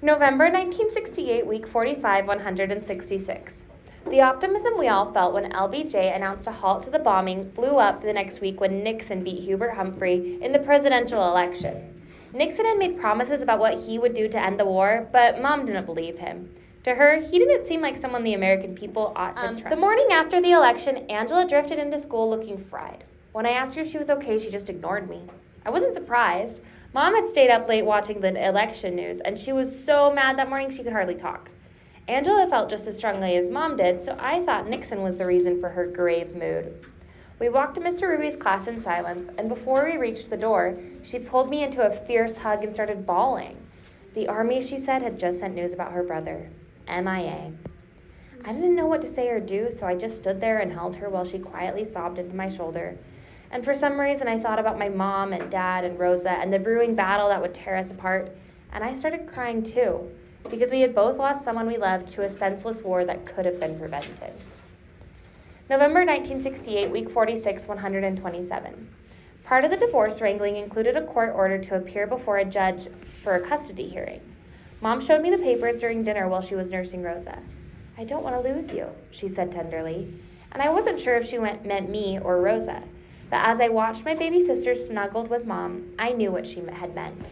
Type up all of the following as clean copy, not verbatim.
November 1968, week 45, 166. The optimism we all felt when LBJ announced a halt to the bombing blew up the next week when Nixon beat Hubert Humphrey in the presidential election. Nixon had made promises about what he would do to end the war, but Mom didn't believe him. To her, he didn't seem like someone the American people ought to trust. The morning after the election, Angela drifted into school looking fried. When I asked her if she was okay, she just ignored me. I wasn't surprised. Mom had stayed up late watching the election news, and she was so mad that morning she could hardly talk. Angela felt just as strongly as Mom did, so I thought Nixon was the reason for her grave mood. We walked to Mr. Ruby's class in silence, and before we reached the door, she pulled me into a fierce hug and started bawling. The Army, she said, had just sent news about her brother, MIA. I didn't know what to say or do, so I just stood there and held her while she quietly sobbed into my shoulder. And for some reason, I thought about my mom and dad and Rosa and the brewing battle that would tear us apart, and I started crying too, because we had both lost someone we loved to a senseless war that could have been prevented. November 1968, week 46, 127. Part of the divorce wrangling included a court order to appear before a judge for a custody hearing. Mom showed me the papers during dinner while she was nursing Rosa. I don't want to lose you, she said tenderly, and I wasn't sure if she meant me or Rosa. But as I watched my baby sister snuggled with Mom, I knew what she had meant.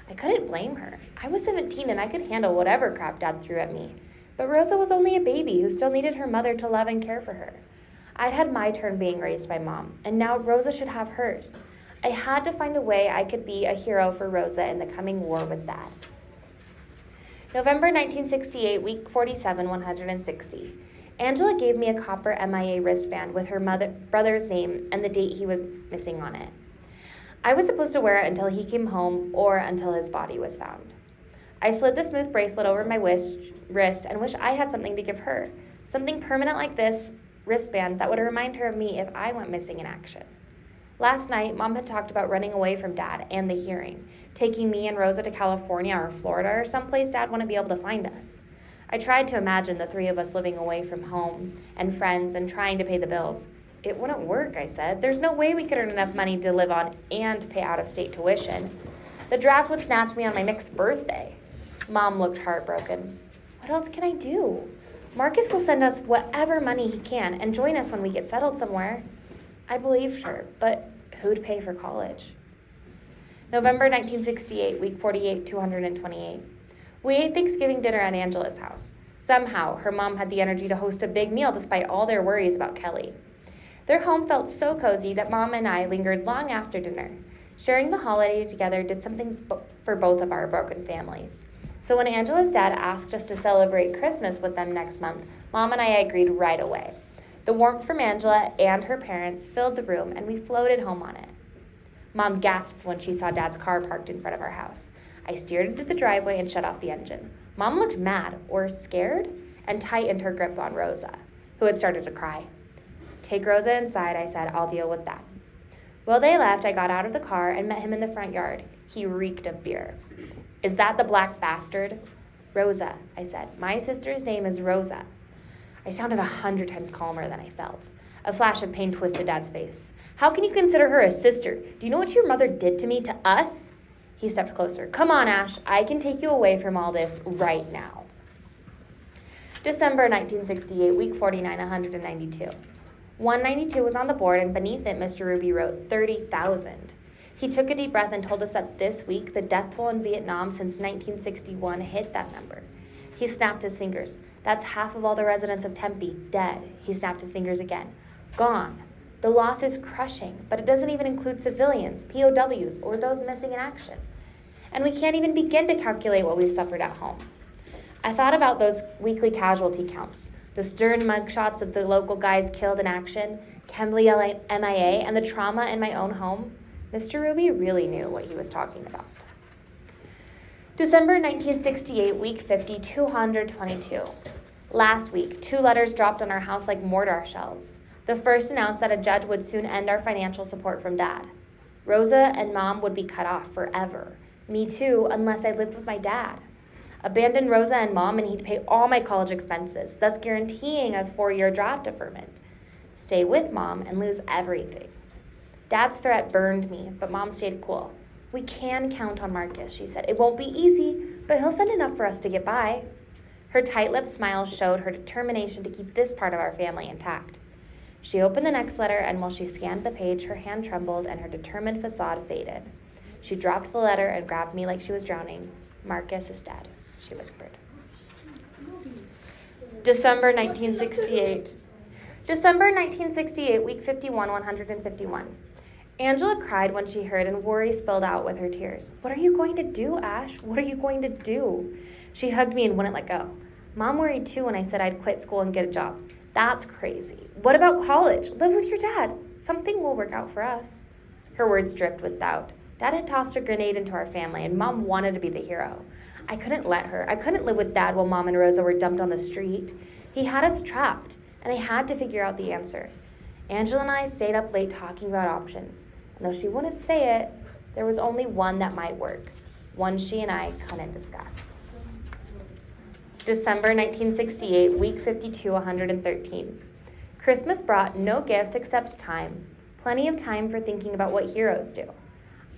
I couldn't blame her. I was 17 and I could handle whatever crap Dad threw at me. But Rosa was only a baby who still needed her mother to love and care for her. I'd had my turn being raised by Mom, and now Rosa should have hers. I had to find a way I could be a hero for Rosa in the coming war with Dad. November 1968, week 47, 160. Angela gave me a copper MIA wristband with her brother's name and the date he was missing on it. I was supposed to wear it until he came home or until his body was found. I slid the smooth bracelet over my wrist and wished I had something to give her, something permanent like this wristband that would remind her of me if I went missing in action. Last night, Mom had talked about running away from Dad and the hearing, taking me and Rosa to California or Florida or someplace Dad wouldn't be able to find us. I tried to imagine the three of us living away from home and friends and trying to pay the bills. It wouldn't work, I said. There's no way we could earn enough money to live on and pay out-of-state tuition. The draft would snatch me on my next birthday. Mom looked heartbroken. What else can I do? Marcus will send us whatever money he can and join us when we get settled somewhere. I believed her, but who'd pay for college? November 1968, week 48, 228. We ate Thanksgiving dinner at Angela's house. Somehow, her mom had the energy to host a big meal despite all their worries about Kelly. Their home felt so cozy that Mom and I lingered long after dinner. Sharing the holiday together did something for both of our broken families. So when Angela's dad asked us to celebrate Christmas with them next month, Mom and I agreed right away. The warmth from Angela and her parents filled the room, and we floated home on it. Mom gasped when she saw Dad's car parked in front of our house. I steered into the driveway and shut off the engine. Mom looked mad, or scared, and tightened her grip on Rosa, who had started to cry. Take Rosa inside, I said. I'll deal with that. While they left, I got out of the car and met him in the front yard. He reeked of beer. Is that the black bastard? Rosa, I said. My sister's name is Rosa. I sounded 100 times calmer than I felt. A flash of pain twisted Dad's face. How can you consider her a sister? Do you know what your mother did to me, to us? He stepped closer. Come on, Ash. I can take you away from all this right now. December 1968, week 49, 192. 192 was on the board, and beneath it, Mr. Ruby wrote 30,000. He took a deep breath and told us that this week, the death toll in Vietnam since 1961 hit that number. He snapped his fingers. That's half of all the residents of Tempe dead. He snapped his fingers again. Gone. The loss is crushing, but it doesn't even include civilians, POWs, or those missing in action. And we can't even begin to calculate what we've suffered at home. I thought about those weekly casualty counts, the stern mugshots of the local guys killed in action, Kemley MIA, and the trauma in my own home. Mr. Ruby really knew what he was talking about. December 1968, week 50, 222. Last week, 2 letters dropped on our house like mortar shells. The first announced that a judge would soon end our financial support from Dad. Rosa and Mom would be cut off forever. Me too, unless I lived with my dad. Abandon Rosa and Mom and he'd pay all my college expenses, thus guaranteeing a 4-year draft deferment. Stay with Mom and lose everything. Dad's threat burned me, but Mom stayed cool. "We can count on Marcus," she said. "It won't be easy, but he'll send enough for us to get by." Her tight-lipped smile showed her determination to keep this part of our family intact. She opened the next letter, and while she scanned the page, her hand trembled and her determined facade faded. She dropped the letter and grabbed me like she was drowning. "Marcus is dead," she whispered. December 1968. December 1968, week 51, 151. Angela cried when she heard, and worry spilled out with her tears. "What are you going to do, Ash? What are you going to do?" She hugged me and wouldn't let go. "Mom worried too when I said I'd quit school and get a job." "That's crazy. What about college? Live with your dad. Something will work out for us." Her words dripped with doubt. Dad had tossed a grenade into our family, and Mom wanted to be the hero. I couldn't let her. I couldn't live with Dad while Mom and Rosa were dumped on the street. He had us trapped, and I had to figure out the answer. Angela and I stayed up late talking about options, and though she wouldn't say it, there was only one that might work, one she and I couldn't discuss. December 1968, week 52, 113. Christmas brought no gifts except time, plenty of time for thinking about what heroes do.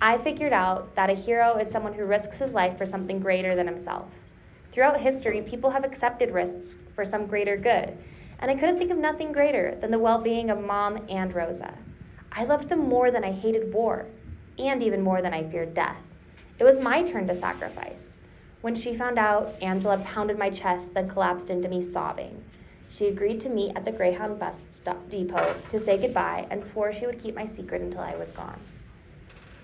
I figured out that a hero is someone who risks his life for something greater than himself. Throughout history, people have accepted risks for some greater good, and I couldn't think of nothing greater than the well-being of Mom and Rosa. I loved them more than I hated war, and even more than I feared death. It was my turn to sacrifice. When she found out, Angela pounded my chest, then collapsed into me sobbing. She agreed to meet at the Greyhound bus depot to say goodbye and swore she would keep my secret until I was gone.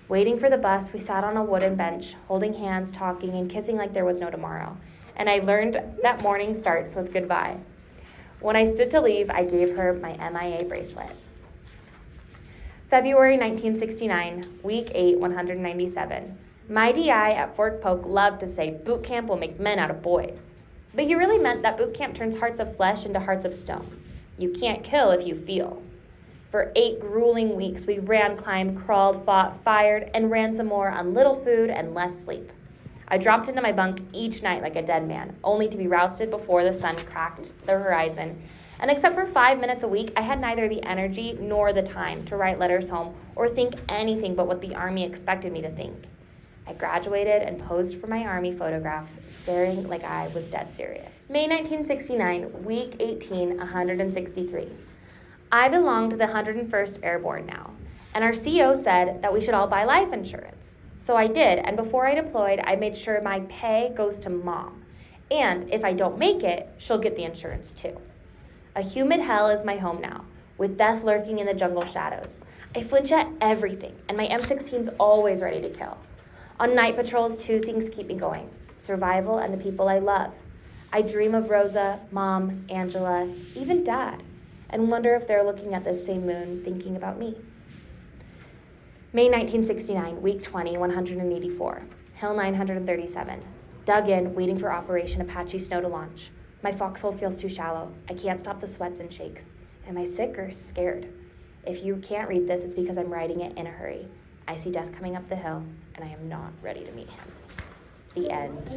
Waiting for the bus, we sat on a wooden bench, holding hands, talking, and kissing like there was no tomorrow. And I learned that morning starts with goodbye. When I stood to leave, I gave her my MIA bracelet. February 1969, week 8, 197. My DI at Fort Polk loved to say, "Boot camp will make men out of boys." But he really meant that boot camp turns hearts of flesh into hearts of stone. You can't kill if you feel. For 8 grueling weeks, we ran, climbed, crawled, fought, fired, and ran some more on little food and less sleep. I dropped into my bunk each night like a dead man, only to be rousted before the sun cracked the horizon. And except for 5 minutes a week, I had neither the energy nor the time to write letters home or think anything but what the Army expected me to think. I graduated and posed for my Army photograph, staring like I was dead serious. May 1969, week 18, 163. I belong to the 101st Airborne now, and our CO said that we should all buy life insurance. So I did, and before I deployed, I made sure my pay goes to Mom. And if I don't make it, she'll get the insurance too. A humid hell is my home now, with death lurking in the jungle shadows. I flinch at everything, and my M16's always ready to kill. On night patrols, 2 things keep me going: survival and the people I love. I dream of Rosa, Mom, Angela, even Dad, and wonder if they're looking at this same moon thinking about me. May 1969, week 20, 184. Hill 937. Dug in, waiting for Operation Apache Snow to launch. My foxhole feels too shallow. I can't stop the sweats and shakes. Am I sick or scared? If you can't read this, it's because I'm writing it in a hurry. I see death coming up the hill, and I am not ready to meet him. The end.